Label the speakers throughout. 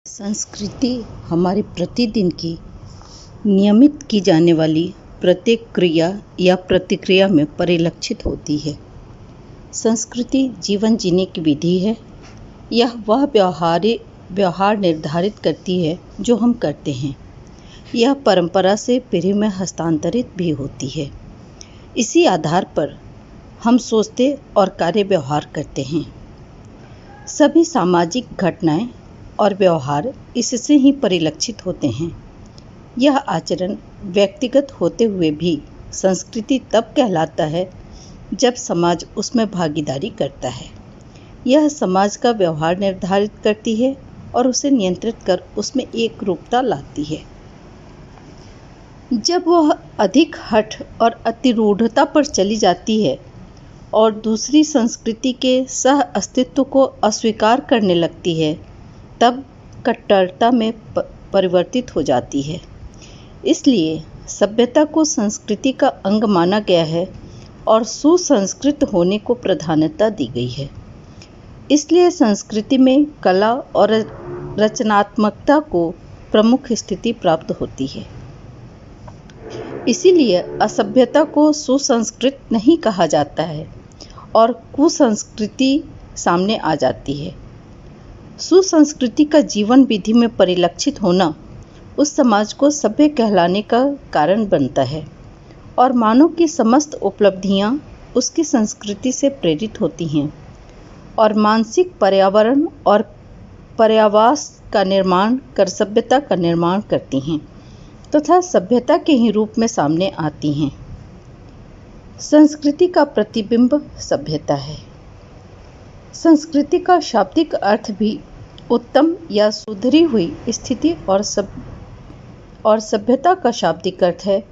Speaker 1: संस्कृति हमारे प्रतिदिन की नियमित की जाने वाली प्रत्येक क्रिया या प्रतिक्रिया में परिलक्षित होती है। संस्कृति जीवन जीने की विधि है। यह वह व्यवहार निर्धारित करती है जो हम करते हैं। यह परंपरा से पीढ़ी में हस्तांतरित भी होती है। इसी आधार पर हम सोचते और कार्य व्यवहार करते हैं। सभी सामाजिक घटनाएं और व्यवहार इससे ही परिलक्षित होते हैं। यह आचरण व्यक्तिगत होते हुए भी संस्कृति तब कहलाता है जब समाज उसमें भागीदारी करता है। यह समाज का व्यवहार निर्धारित करती है और उसे नियंत्रित कर उसमें एक रूपता लाती है। जब वह अधिक हठ और अतिरूढ़ता पर चली जाती है और दूसरी संस्कृति के सह अस्तित्व को अस्वीकार करने लगती है, तब कट्टरता में परिवर्तित हो जाती है। इसलिए सभ्यता को संस्कृति का अंग माना गया है और सुसंस्कृत होने को प्राधान्यता दी गई है। इसलिए संस्कृति में कला और रचनात्मकता को प्रमुख स्थिति प्राप्त होती है। इसीलिए असभ्यता को सुसंस्कृत नहीं कहा जाता है और कुसंस्कृति सामने आ जाती है। सुसंस्कृति का जीवन विधि में परिलक्षित होना उस समाज को सभ्य कहलाने का कारण बनता है और मानव की समस्त उपलब्धियां उसकी संस्कृति से प्रेरित होती हैं और मानसिक पर्यावरण और पर्यावास का निर्माण कर सभ्यता का निर्माण करती हैं तथा सभ्यता के ही रूप में सामने आती हैं। संस्कृति का प्रतिबिंब सभ्यता है। संस्कृति का शाब्दिक अर्थ भी उत्तम या सुधरी हुई स्थिति और सभ्यता का शाब्दिक अर्थ है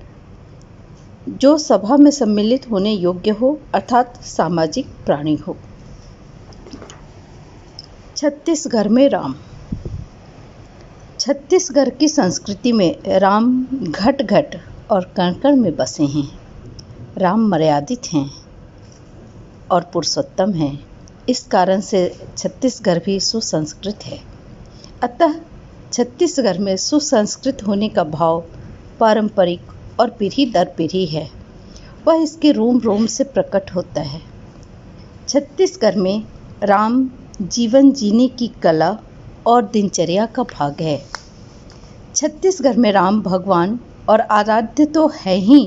Speaker 1: जो सभा में सम्मिलित होने योग्य हो, अर्थात सामाजिक प्राणी हो। छत्तीसगढ़ में राम। छत्तीसगढ़ की संस्कृति में राम घट घट और कण कण में बसे हैं। राम मर्यादित हैं और पुरुषोत्तम हैं। इस कारण से छत्तीसगढ़ भी सुसंस्कृत है। अतः छत्तीसगढ़ में सुसंस्कृत होने का भाव पारंपरिक और पीढ़ी दर पीढ़ी है। वह इसके रोम रोम से प्रकट होता है। छत्तीसगढ़ में राम जीवन जीने की कला और दिनचर्या का भाग है। छत्तीसगढ़ में राम भगवान और आराध्य तो है ही,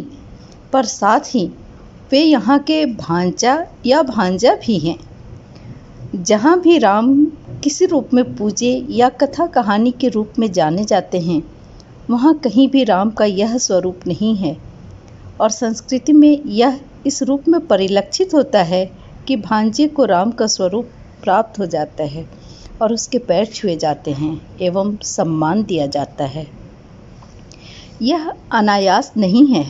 Speaker 1: पर साथ ही वे यहाँ के भांजा या भांजा भी हैं। जहाँ भी राम किसी रूप में पूजे या कथा कहानी के रूप में जाने जाते हैं, वहाँ कहीं भी राम का यह स्वरूप नहीं है और संस्कृति में यह इस रूप में परिलक्षित होता है कि भांजे को राम का स्वरूप प्राप्त हो जाता है और उसके पैर छुए जाते हैं एवं सम्मान दिया जाता है। यह अनायास नहीं है।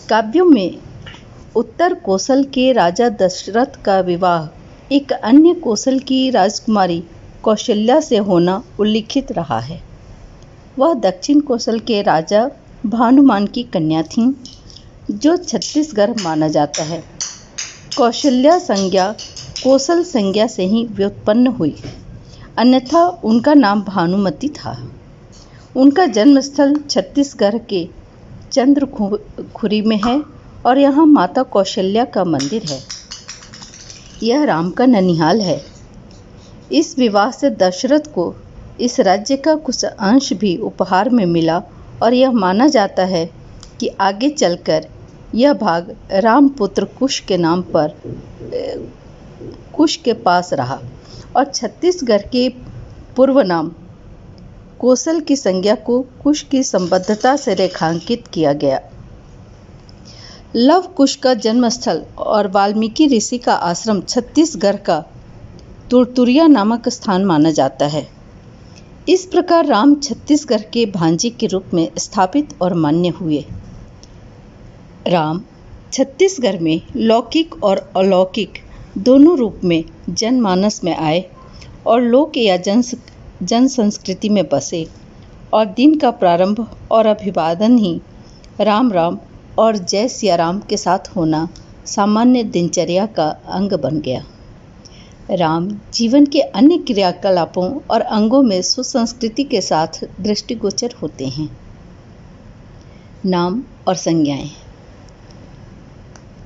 Speaker 1: काव्यों में उत्तर कोसल के राजा दशरथ का विवाह एक अन्य कोसल की राजकुमारी कौशल्या से होना उल्लिखित रहा है। वह दक्षिण कोसल के राजा भानुमान की कन्या थीं, जो छत्तीसगढ़ माना जाता है। कौशल्या संज्ञा कोसल संज्ञा से ही व्युत्पन्न हुई, अन्यथा उनका नाम भानुमती था। उनका जन्मस्थल छत्तीसगढ़ के चंद्रखुरी में है और यहाँ माता कौशल्या का मंदिर है। यह राम का ननिहाल है। इस विवाह से दशरथ को इस राज्य का कुछ अंश भी उपहार में मिला और यह माना जाता है कि आगे चलकर यह भाग रामपुत्र कुश के नाम पर कुश के पास रहा और छत्तीसगढ़ के पूर्व नाम कोसल की संज्ञा को कुश की संबद्धता से रेखांकित किया गया। लव कुश का जन्मस्थल और वाल्मीकि ऋषि का आश्रम छत्तीसगढ़ का तुरतुरिया नामक स्थान माना जाता है। इस प्रकार राम छत्तीसगढ़ के भांजे के रूप में स्थापित और मान्य हुए। राम छत्तीसगढ़ में लौकिक और अलौकिक दोनों रूप में जनमानस में आए और लोक या जन संस्कृति में बसे और दिन का प्रारंभ और अभिवादन ही राम राम और जय सिया राम के साथ होना सामान्य दिनचर्या का अंग बन गया। राम जीवन के अन्य क्रियाकलापों और अंगों में सुसंस्कृति के साथ दृष्टिगोचर होते हैं। नाम और संज्ञाएं।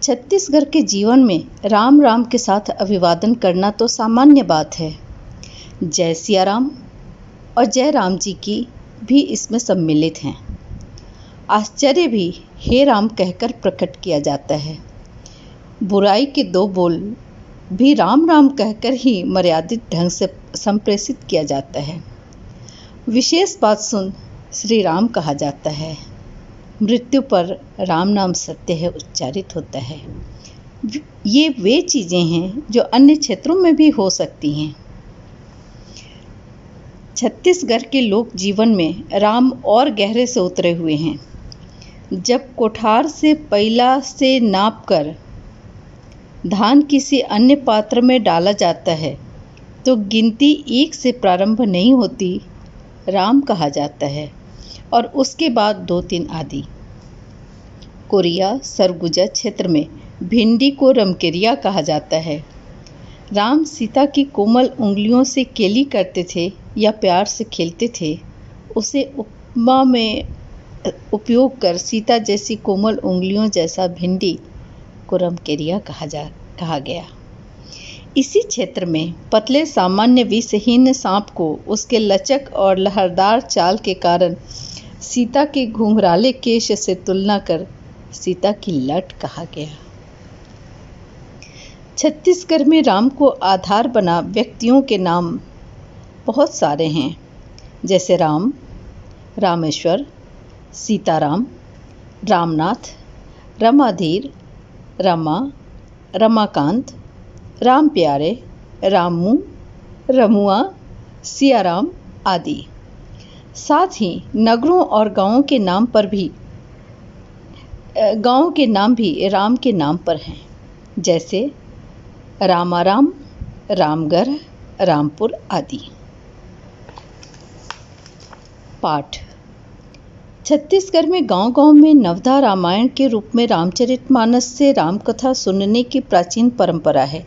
Speaker 1: छत्तीसगढ़ के जीवन में राम राम के साथ अभिवादन करना तो सामान्य बात है। जय सिया राम और जय राम जी की भी इसमें सम्मिलित हैं। आश्चर्य भी हे राम कहकर प्रकट किया जाता है। बुराई के दो बोल भी राम राम कहकर ही मर्यादित ढंग से संप्रेषित किया जाता है। विशेष बात सुन श्री राम कहा जाता है। मृत्यु पर राम नाम सत्य है उच्चारित होता है। ये वे चीज़ें हैं जो अन्य क्षेत्रों में भी हो सकती हैं। छत्तीसगढ़ के लोक जीवन में राम और गहरे से उतरे हुए हैं। जब कोठार से पैला से नाप कर धान किसी अन्य पात्र में डाला जाता है तो गिनती 1 से प्रारंभ नहीं होती, राम कहा जाता है, और उसके बाद 2-3 आदि। कोरिया सरगुजा क्षेत्र में भिंडी को रमकेरिया कहा जाता है। राम सीता की कोमल उंगलियों से केली करते थे या प्यार से खेलते थे। उसे उपमा में उपयोग कर सीता जैसी कोमल उंगलियों जैसा भिंडी को रमकेरिया कहा गया। इसी क्षेत्र में पतले सामान्य विषहीन सांप को उसके लचक और लहरदार चाल के कारण सीता के घुंघराले केश से तुलना कर सीता की लट कहा गया। छत्तीसगढ़ में राम को आधार बना व्यक्तियों के नाम बहुत सारे हैं, जैसे राम, रामेश्वर, सीताराम, रामनाथ, रमाधीर, रमा, रमाकांत, राम प्यारे, रामू, रमुआ, सियाराम आदि। साथ ही नगरों और गांवों के नाम भी राम के नाम पर हैं, जैसे रामाराम, रामगढ़, रामपुर आदि। पाठ। छत्तीसगढ़ में गांव-गांव में नवधा रामायण के रूप में रामचरितमानस से रामकथा सुनने की प्राचीन परंपरा है,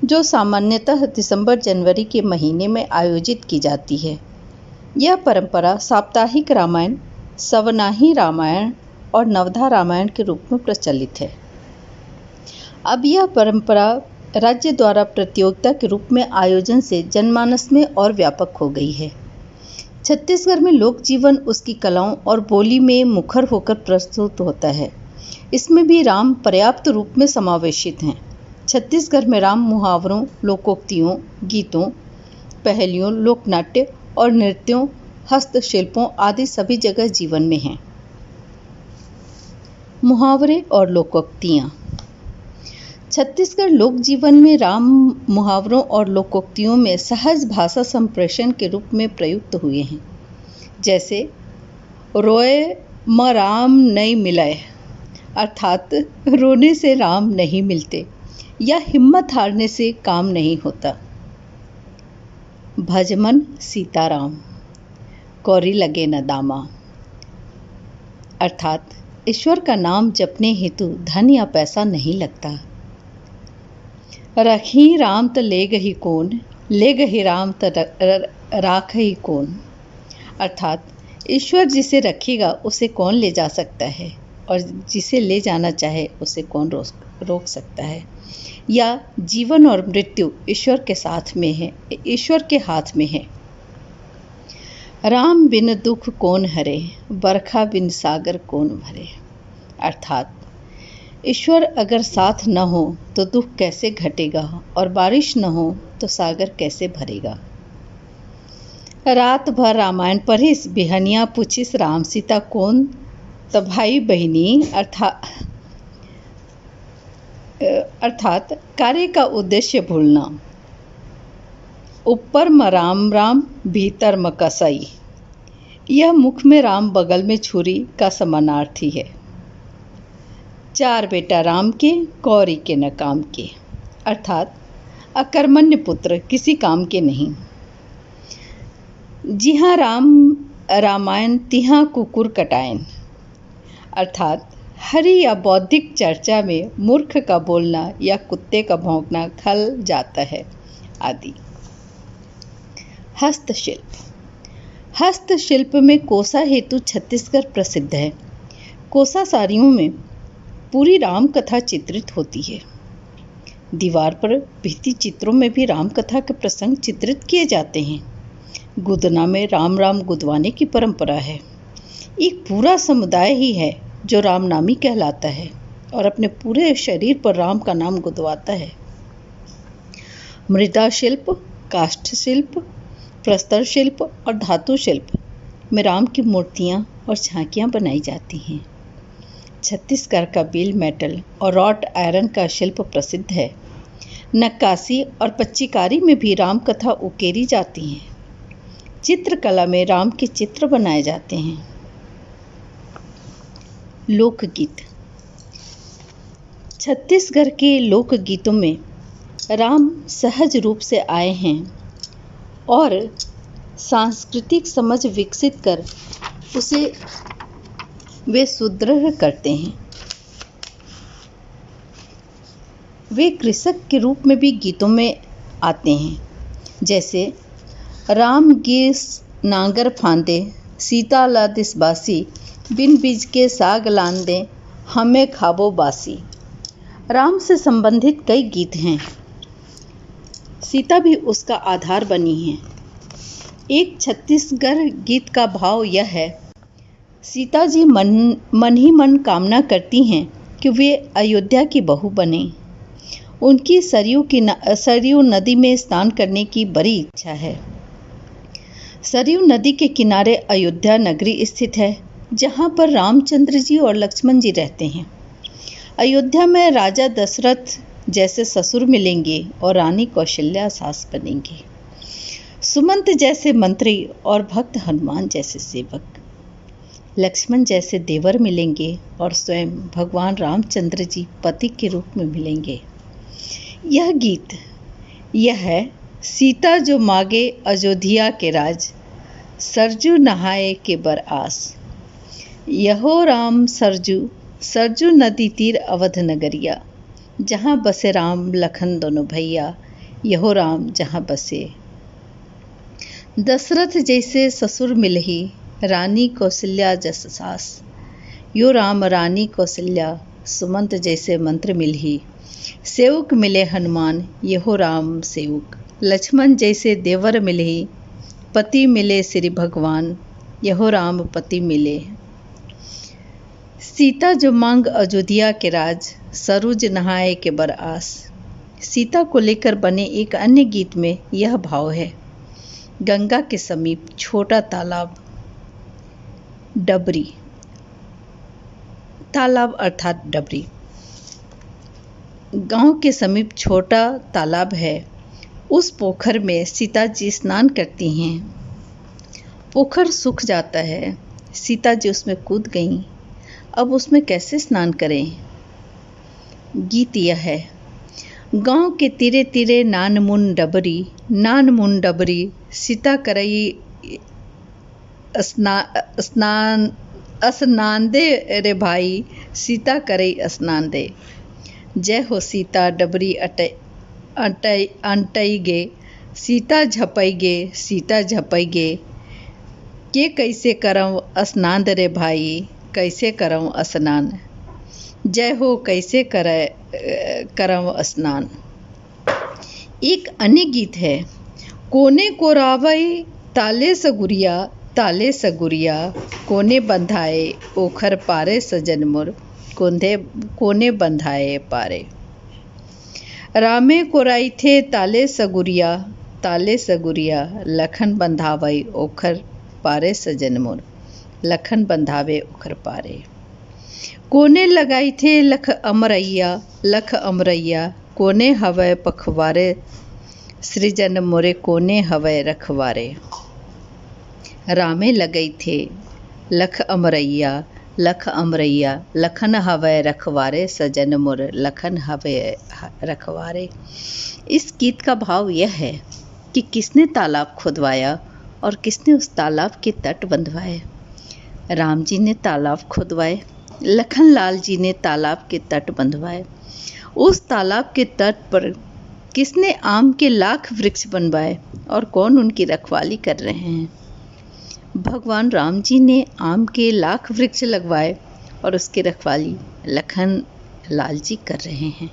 Speaker 1: जो सामान्यतः दिसंबर-जनवरी के महीने में आयोजित की जाती है। यह परंपरा साप्ताहिक रामायण, सवनाही रामायण और नवधा रामायण के रूप में प्रचलित है। अब यह परंपरा राज्य द्वारा प्रतियोगिता के रूप में आयोजन से जनमानस में और व्यापक हो गई है। छत्तीसगढ़ में लोक जीवन उसकी कलाओं और बोली में मुखर होकर प्रस्तुत होता है। इसमें भी राम पर्याप्त रूप में समावेशित हैं। छत्तीसगढ़ में राम मुहावरों, लोकोक्तियों, गीतों, पहेलियों, लोकनाट्य और नृत्यों, हस्तशिल्पों आदि सभी जगह जीवन में हैं। मुहावरे और लोकोक्तियाँ। छत्तीसगढ़ लोक जीवन में राम मुहावरों और लोकोक्तियों में सहज भाषा संप्रेषण के रूप में प्रयुक्त हुए हैं, जैसे रोए म राम नहीं मिलय, अर्थात रोने से राम नहीं मिलते या हिम्मत हारने से काम नहीं होता। भजमन सीताराम, कौरी लगे न दामा, अर्थात ईश्वर का नाम जपने हेतु धन या पैसा नहीं लगता। रखी राम त ले गही कौन, ले गही राम त राख ही कौन, अर्थात ईश्वर जिसे रखेगा उसे कौन ले जा सकता है और जिसे ले जाना चाहे उसे कौन रोक सकता है। या जीवन और मृत्यु ईश्वर के साथ में है, ईश्वर के हाथ में है। राम बिन दुख कौन हरे, बरखा बिन सागर कौन भरे, अर्थात ईश्वर अगर साथ न हो तो दुख कैसे घटेगा और बारिश न हो तो सागर कैसे भरेगा। रात भर रामायण पढ़िस, बिहनिया पूछिस राम सीता कौन, तो भाई बहनी अर्थात कार्य का उद्देश्य भूलना। ऊपर म राम राम भीतर म कसई, यह मुख में राम बगल में छुरी का समानार्थी है। 4 बेटा राम के, कौरी के न काम के, अर्थात अकर्मण्य पुत्र किसी काम के नहीं। जिहाँ राम रामायण तिहाँ कुकुर कटायन, अर्थात हरि या बौद्धिक चर्चा में मूर्ख का बोलना या कुत्ते का भौंकना खल जाता है आदि। हस्तशिल्प। हस्तशिल्प में कोसा हेतु छत्तीसगढ़ प्रसिद्ध है। कोसा साड़ियों में पूरी राम कथा चित्रित होती है। दीवार पर भित्ति चित्रों में भी राम कथा के प्रसंग चित्रित किए जाते हैं। गुदना में राम राम गुदवाने की परंपरा है। एक पूरा समुदाय ही है जो रामनामी कहलाता है और अपने पूरे शरीर पर राम का नाम गुदवाता है। मृदा शिल्प, काष्ठ शिल्प, प्रस्तर शिल्प और धातु शिल्प में राम की मूर्तियां और झांकियां बनाई जाती हैं। छत्तीसगढ़ का बेल मेटल और रॉट आयरन का शिल्प प्रसिद्ध है। नक्काशी और पच्चीकारी में भी राम कथा उकेरी जाती है। चित्रकला में राम के चित्र बनाए जाते हैं। लोकगीत। छत्तीसगढ़ के लोकगीतों में राम सहज रूप से आए हैं और सांस्कृतिक समझ विकसित कर उसे वे सुदृढ़ करते हैं। वे कृषक के रूप में भी गीतों में आते हैं, जैसे राम गिस नांगर फांदे, सीता ला दिस बासी, बिन बीज के साग लांदे, हमें खाबो बासी। राम से संबंधित कई गीत हैं। सीता भी उसका आधार बनी है। एक छत्तीसगढ़ गीत का भाव यह है, सीता जी मन ही मन कामना करती हैं कि वे अयोध्या की बहू बने। उनकी सरयू नदी में स्नान करने की बड़ी इच्छा है। सरयू नदी के किनारे अयोध्या नगरी स्थित है, जहाँ पर रामचंद्र जी और लक्ष्मण जी रहते हैं। अयोध्या में राजा दशरथ जैसे ससुर मिलेंगे और रानी कौशल्या सास बनेंगे। सुमंत जैसे मंत्री और भक्त हनुमान जैसे सेवक, लक्ष्मण जैसे देवर मिलेंगे और स्वयं भगवान रामचंद्र जी पति के रूप में मिलेंगे। यह गीत यह है, सीता जो मांगे अयोध्या के राज, सरजू नहाए के बर आस। यहो राम सरजू नदी तीर अवध नगरिया, जहाँ बसे राम लखन दोनों भैया, यहो राम जहाँ बसे। दशरथ जैसे ससुर मिलही, रानी कौशल्या जस सास। यो राम रानी कौशल्या, सुमंत जैसे मंत्र मिलही। सेवक मिले हनुमान, यहो राम सेवक। लक्ष्मण जैसे देवर मिलही, पति मिले श्री भगवान, यहो राम पति मिले। सीता जो मांग अयोध्या के राज, सरोज नहाए के बर आस। सीता को लेकर बने एक अन्य गीत में यह भाव है, गंगा के समीप छोटा तालाब, डबरी। तालाब अर्थात डबरी। गांव के समीप छोटा तालाब है। उस पोखर में सीता जी स्नान करती हैं। पोखर सूख जाता है। सीता जी उसमें कूद गईं। अब उसमें कैसे स्नान करें? गीत यह है, गांव के तीरे तीरे नान मुन डबरी, सीता करई स्नान दे रे भाई, सीता करई स्नान दे। जय हो सीता डबरी अंटई गे, सीता झपई गे, के कैसे करम स्नान रे भाई, कैसे करम स्नान। जय हो कैसे करम स्नान। एक अन्य गीत है, कोने को रावई ताले सगुरिया, कोने बंधाए ओखर पारे सजन मोर, कोने बंधाए पारे। रामे कोराई थे ताले सगुरिया, लखन बंधावई ओखर पारे सजन मोर, लखन बंधावे ओखर पारे। कोने लगाई थे लख अमरैया, कोने हवै पखवारे, सृजन मोरे कोने हवै रखवारे। रामे लगई थे लख अमरैया, लखन हवै रखवारे, सजन मोर लखन हवै रखवारे। इस गीत का भाव यह है कि किसने तालाब खुदवाया और किसने उस तालाब के तट बंधवाए। राम जी ने तालाब खुदवाए, लखन लाल जी ने तालाब के तट बंधवाए। उस तालाब के तट पर किसने आम के लाख वृक्ष बनवाए और कौन उनकी रखवाली कर रहे हैं? भगवान राम जी ने आम के लाख वृक्ष लगवाए और उसकी रखवाली लखन लाल जी कर रहे हैं।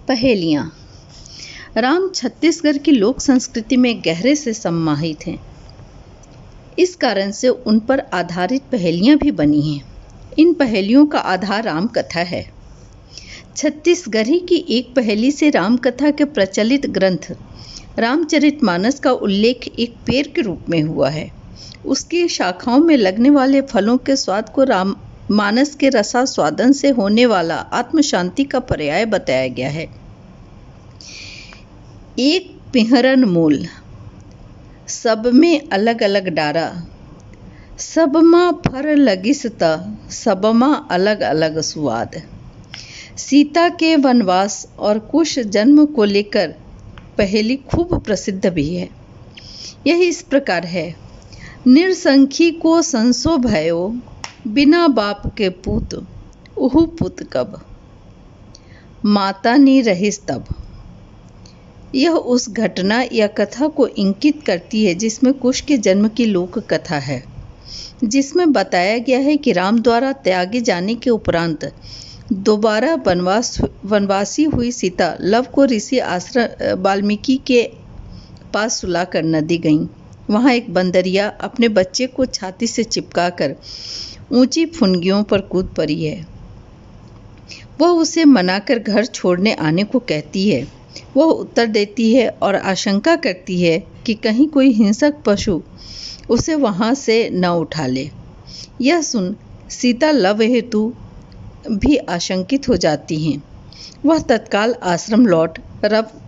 Speaker 1: पहेलियाँ। राम छत्तीसगढ़ की लोक संस्कृति में गहरे से सम्माहित हैं। इस कारण से उन पर आधारित पहेलियाँ भी बनी हैं। इन पहेलियों का आधार राम कथा है। छत्तीसगढ़ी की एक पहेली से राम कथा के प्रचलित ग्रंथ रामचरितमानस का उल्लेख एक पेड़ के रूप में हुआ है। उसकी शाखाओं में लगने वाले फलों के स्वाद को मानस के रसास्वादन से होने वाला आत्मशांति का पर्याय बताया गया है। एक पिहरन मूल, सब में अलग अलग डारा, सब माँ फर लगिस त, सब माँ अलग अलग स्वाद। सीता के वनवास और कुश जन्म को लेकर पहेली खूब प्रसिद्ध भी है। यह इस प्रकार है। निरसंखी को संसो भयो, बिना बाप के पूत, उहु पुत कब, माता नी रहिस तब। यह उस घटना या कथा को इंगित करती है जिसमें कुश के जन्म की लोक कथा है, जिसमें बताया गया है कि राम द्वारा त्यागे जाने के उपरांत दोबारा वनवासी हुई सीता लव को ऋषि आश्रम वाल्मीकि के पास सुलाकर नदी गईं। वहाँ एक बंदरिया अपने बच्चे को छाती से चिपकाकर ऊंची फुनगियों पर कूद पड़ी है। वह उसे मनाकर घर छोड़ने आने को कहती है। वह उत्तर देती है और आशंका करती है कि कहीं कोई हिंसक पशु उसे वहाँ से न उठा ले। यह सुन सीता लव हेतु भी आशंकित हो जाती हैं। वह तत्काल आश्रम लौट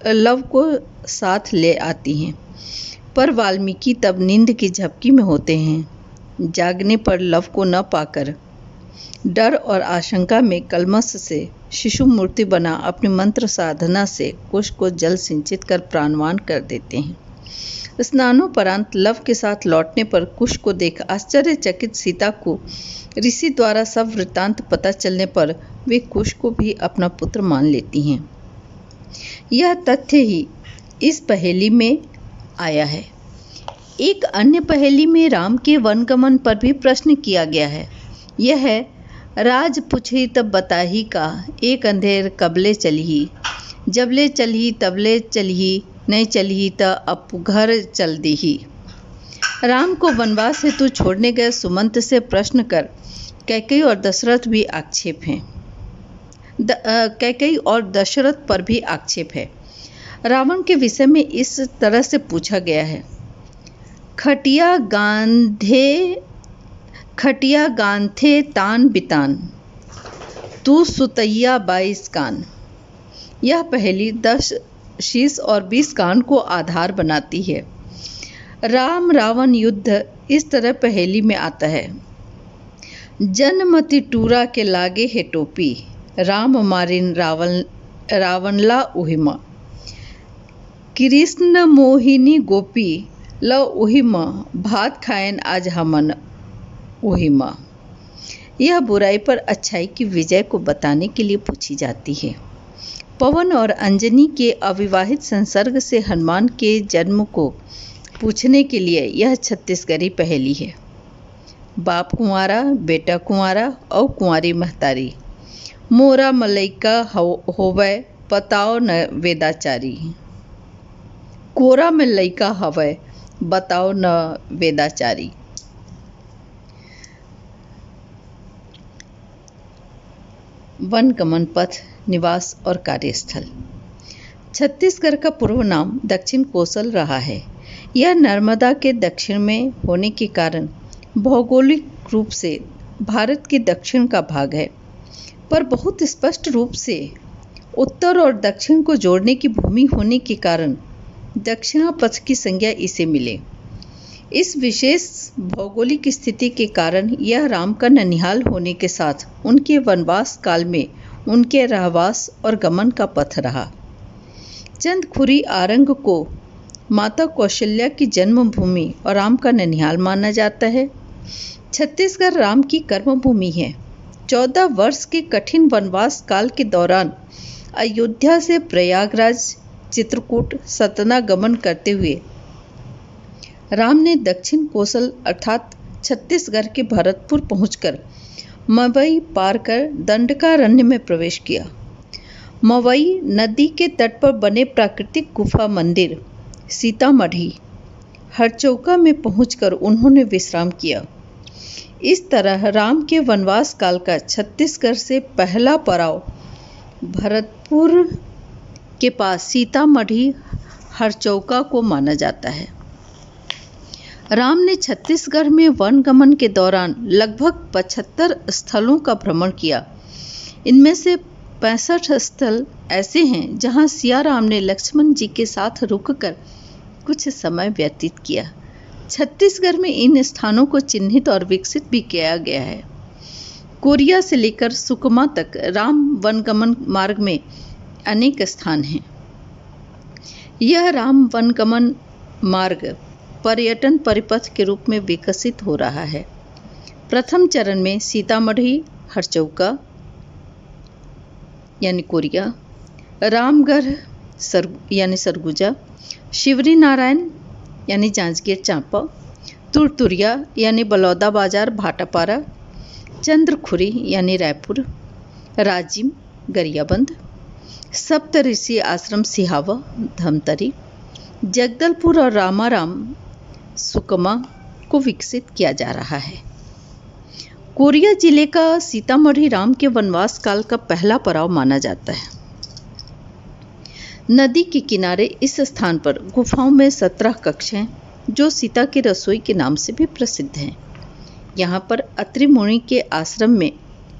Speaker 1: लव को साथ ले आती हैं, पर वाल्मीकि तब नींद की झपकी में होते हैं। जागने पर लव को न पाकर डर और आशंका में कलमश से शिशु मूर्ति बना अपनी मंत्र साधना से कुश को जल सिंचित कर प्राणवान कर देते हैं। स्नानोपरांत लव के साथ लौटने पर कुश को देख आश्चर्यचकित सीता को ऋषि द्वारा सब वृत्तांत पता चलने पर वे कुश को भी अपना पुत्र मान लेती हैं। यह तथ्य ही इस पहेली में आया है। एक अन्य पहेली में राम के वनगमन पर भी प्रश्न किया गया है। यह है, राज पुछी तब बताही का, एक अंधेर कबले चलही, जबले चलही तबले चलही, नहीं चलही त अप घर चल दीही। राम को वनवास हेतु छोड़ने गए सुमंत से प्रश्न कर कैकेयी और दशरथ भी आक्षेप हैं। कैकेयी और दशरथ पर भी आक्षेप है। रावण के विषय में इस तरह से पूछा गया है, खटिया गांधे तान बितान, तू सुतैया 22 कान। यह पहेली 10 शीश और 20 कान को आधार बनाती है। राम रावण युद्ध इस तरह पहेली में आता है। जनमति टूरा के लागे है टोपी, राम मारिन रावणला उहिमा। कृष्ण मोहिनी गोपी ल उहिमा, भात खाएन आज हमन उहिमा। यह बुराई पर अच्छाई की विजय को बताने के लिए पूछी जाती है। पवन और अंजनी के अविवाहित संसर्ग से हनुमान के जन्म को पूछने के लिए यह छत्तीसगढ़ी पहेली है। बाप कुंवारा, बेटा कुंवारा और कुंवारी महतारी, मोरा मलैका होवे बताओ न वेदाचारी। कोरा में लैका हवै बताओ न वेदाचारी। वनगमन पथ, निवास और कार्यस्थल। छत्तीसगढ़ का पूर्व नाम दक्षिण कोसल रहा है। यह नर्मदा के दक्षिण में होने के कारण भौगोलिक रूप से भारत के दक्षिण का भाग है, पर बहुत स्पष्ट रूप से उत्तर और दक्षिण को जोड़ने की भूमि होने के कारण दक्षिणा पथ की संज्ञा इसे मिले। इस विशेष भौगोलिक स्थिति के कारण यह राम का ननिहाल होने के साथ उनके वनवास काल में उनके रहवास और गमन का पथ रहा। चंदखुरी आरंग को माता कौशल्या की जन्मभूमि और राम का ननिहाल माना जाता है। छत्तीसगढ़ राम की कर्मभूमि है। 14 वर्ष के कठिन वनवास काल के दौरान अयोध्या से प्रयागराज, चित्रकूट, सतना गमन करते हुए राम ने दक्षिण कोसल अर्थात छत्तीसगढ़ के भरतपुर पहुंचकर मवई पार कर दंडकारण्य में प्रवेश किया। मवई नदी के तट पर बने प्राकृतिक गुफा मंदिर सीतामढ़ी हरचौका में पहुंचकर उन्होंने विश्राम किया। इस तरह राम के वनवास काल का छत्तीसगढ़ से पहला पड़ाव भरतपुर के पास सीतामढ़ी हरचौका को माना जाता है। राम ने छत्तीसगढ़ में वन गमन के दौरान लगभग 75 स्थलों का भ्रमण किया। इनमें से 65 स्थल ऐसे हैं जहां सिया राम ने लक्ष्मण जी के साथ रुककर कुछ समय व्यतीत किया। छत्तीसगढ़ में इन स्थानों को चिन्हित और विकसित भी किया गया है। कोरिया से लेकर सुकमा तक राम वनगमन मार्ग में अनेक स्थान हैं। यह राम वनगमन मार्ग पर्यटन परिपथ के रूप में विकसित हो रहा है। प्रथम चरण में सीतामढ़ी हरचौका यानी कोरिया, रामगढ़ यानी सरगुजा, शिवरी नारायण यानी जांजगीर चांपा, तुरतुरिया यानी बलौदा बाजार भाटापारा, चंद्रखुरी यानी रायपुर, राजिम गरियाबंद, सप्तऋषि आश्रम सिहावा धमतरी, जगदलपुर और रामाराम सुकमा को विकसित किया जा रहा है। कोरिया जिले का सीतामढ़ी राम के वनवास काल का पहला पड़ाव माना जाता है। नदी के किनारे इस स्थान पर गुफाओं में 17 कक्ष हैं जो सीता की रसोई के नाम से भी प्रसिद्ध हैं। यहाँ पर अत्रि मुनि के आश्रम में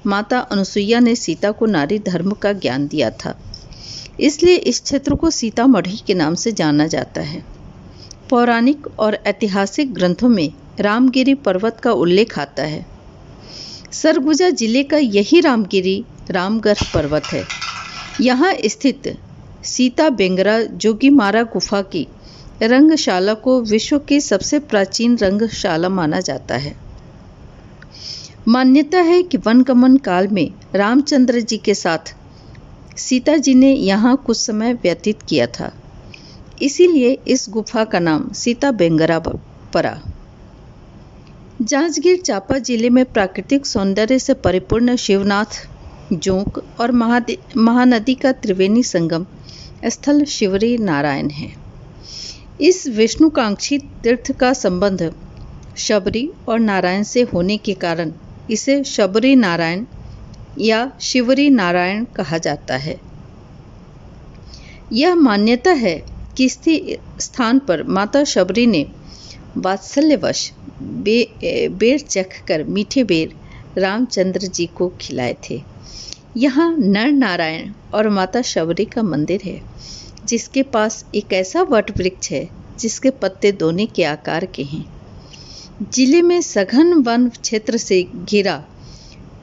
Speaker 1: माता अनुसुईया ने सीता को नारी धर्म का ज्ञान दिया था, इसलिए इस क्षेत्र को सीतामढ़ी के नाम से जाना जाता है। पौराणिक और ऐतिहासिक ग्रंथों में रामगिरी पर्वत का उल्लेख आता है। सरगुजा जिले का यही रामगिरी रामगढ़ पर्वत है। यहाँ स्थित सीता बेंगरा जोगीमारा गुफा की रंगशाला को विश्व की सबसे प्राचीन रंगशाला माना जाता है। मान्यता है कि वनगमन काल में रामचंद्र जी के साथ सीता जी ने यहाँ कुछ समय व्यतीत किया था, इसीलिए इस गुफा का नाम सीता बेंगरा पड़ा। जांजगीर चांपा जिले में प्राकृतिक सौंदर्य से परिपूर्ण शिवनाथ, जोंक और महानदी का त्रिवेणी संगम स्थल शिवरी नारायण है। इस विष्णुकांक्षी तीर्थ का संबंध शबरी और नारायण से होने के कारण इसे शबरी नारायण या शिवरी नारायण कहा जाता है। यह मान्यता है कि इस स्थान पर माता शबरी ने वात्सल्यवश बेर चख कर मीठे बेर रामचंद्र जी को खिलाए थे। यहाँ नर नारायण और माता शबरी का मंदिर है, जिसके पास एक ऐसा वट वृक्ष है जिसके पत्ते दोने के आकार के हैं। जिले में सघन वन क्षेत्र से घिरा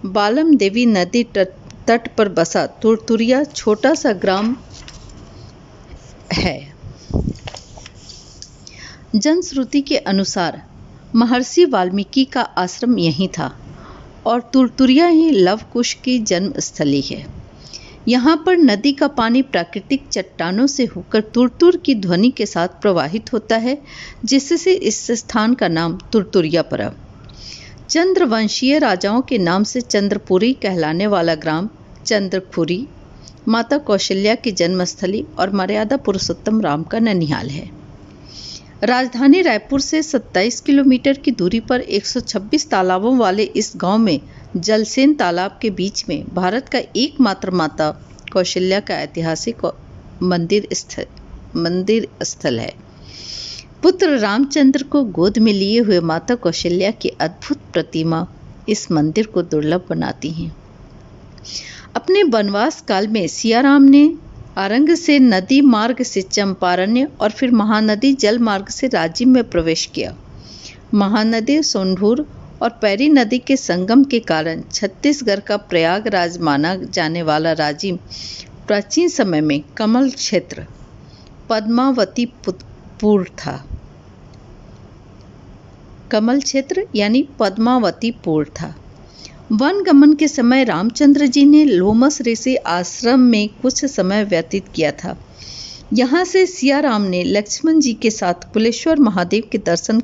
Speaker 1: बालम देवी नदी तट पर बसा तुरतुरिया छोटा सा ग्राम है। जनश्रुति के अनुसार महर्षि वाल्मीकि का आश्रम यहीं था और तुरतुरिया ही लव कुश की जन्मस्थली है। यहाँ पर नदी का पानी प्राकृतिक चट्टानों से होकर तुरतुर की ध्वनि के साथ प्रवाहित होता है, जिससे इस स्थान का नाम तुरतुरिया पड़ा। चंद्रवंशीय राजाओं के नाम से चंद्रपुरी कहलाने वाला ग्राम चंद्रखुरी माता कौशल्या की जन्मस्थली और मर्यादा पुरुषोत्तम राम का ननिहाल है। राजधानी रायपुर से 27 किलोमीटर की दूरी पर 126 तालाबों वाले इस गांव में जलसेन तालाब के बीच में भारत का एकमात्र माता कौशल्या का ऐतिहासिक मंदिर स्थल है। पुत्र रामचंद्र को गोद में लिए हुए माता कौशल्या की अद्भुत प्रतिमा इस मंदिर को दुर्लभ बनाती हैं। अपने वनवास काल में सिया राम ने आरंग से नदी मार्ग से चंपारण्य और फिर महानदी जल मार्ग से राजिम में प्रवेश किया। महानदी सोंढूर और पैरी नदी के संगम के कारण छत्तीसगढ़ का प्रयागराज माना जाने वाला राजिम प्राचीन समय में कमल क्षेत्र पद्मावतीपुर था। कमल क्षेत्र यानी पद्मावतीपुर था। वन गमन के समय रामचंद्र जी ने लोमस ऋषि आश्रम में कुछ समय व्यतीत किया था। यहाँ से सिया राम ने लक्ष्मण जी के साथ कुलेश्वर महादेव के दर्शन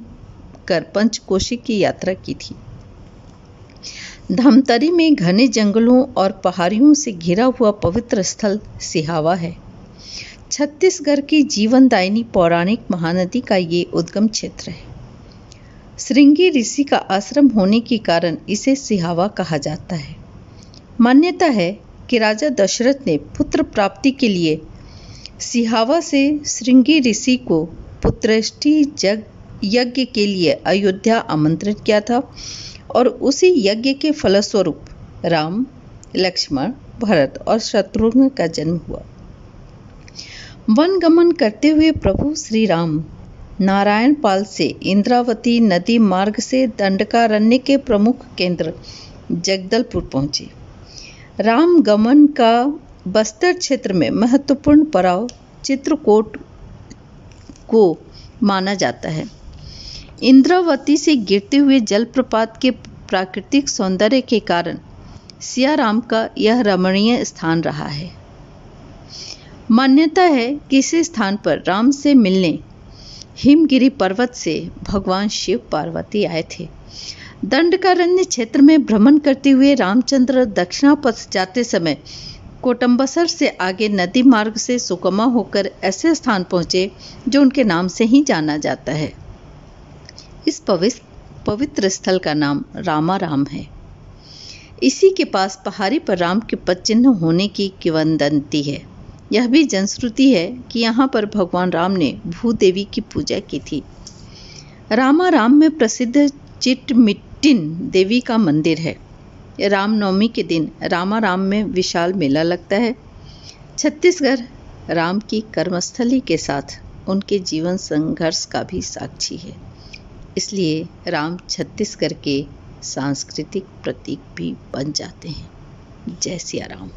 Speaker 1: कर पंचकोशी की यात्रा की थी। धमतरी में घने जंगलों और पहाड़ियों से घिरा हुआ पवित्र स्थल सिहावा है। छत्तीसगढ़ की जीवनदायिनी पौराणिक महानदी का ये उद्गम क्षेत्र है। श्रृंगी ऋषि का आश्रम होने के कारण इसे सिहावा कहा जाता है। मान्यता है कि राजा दशरथ ने पुत्र प्राप्ति के लिए सिहावा से श्रृंगी ऋषि को पुत्रष्टि यज्ञ के लिए अयोध्या आमंत्रित किया था और उसी यज्ञ के फलस्वरूप राम, लक्ष्मण, भरत और शत्रुघ्न का जन्म हुआ। वन गमन करते हुए प्रभु श्री राम नारायण पाल से इंद्रावती नदी मार्ग से दंडकारण्य के प्रमुख केंद्र जगदलपुर पहुंचे। राम गमन का बस्तर क्षेत्र में महत्वपूर्ण पड़ाव चित्रकूट को माना जाता है। इंद्रावती से गिरते हुए जलप्रपात के प्राकृतिक सौंदर्य के कारण सिया राम का यह रमणीय स्थान रहा है। मान्यता है कि इस स्थान पर राम से मिलने हिमगिरी पर्वत से भगवान शिव पार्वती आए थे। दंडकारण्य क्षेत्र में भ्रमण करते हुए रामचंद्र दक्षिणापथ जाते समय कोटम्बसर से आगे नदी मार्ग से सुकमा होकर ऐसे स्थान पहुंचे जो उनके नाम से ही जाना जाता है। इस पवित्र स्थल का नाम रामाराम है। इसी के पास पहाड़ी पर राम के पदचिन्ह होने की किंवदंती है। यह भी जनश्रुति है कि यहाँ पर भगवान राम ने भूदेवी की पूजा की थी। रामाराम में प्रसिद्ध चिटमिट्टिन देवी का मंदिर है। रामनवमी के दिन रामाराम में विशाल मेला लगता है। छत्तीसगढ़ राम की कर्मस्थली के साथ उनके जीवन संघर्ष का भी साक्षी है। इसलिए राम छत्तीसगढ़ के सांस्कृतिक प्रतीक भी बन जाते हैं। जय सिया राम।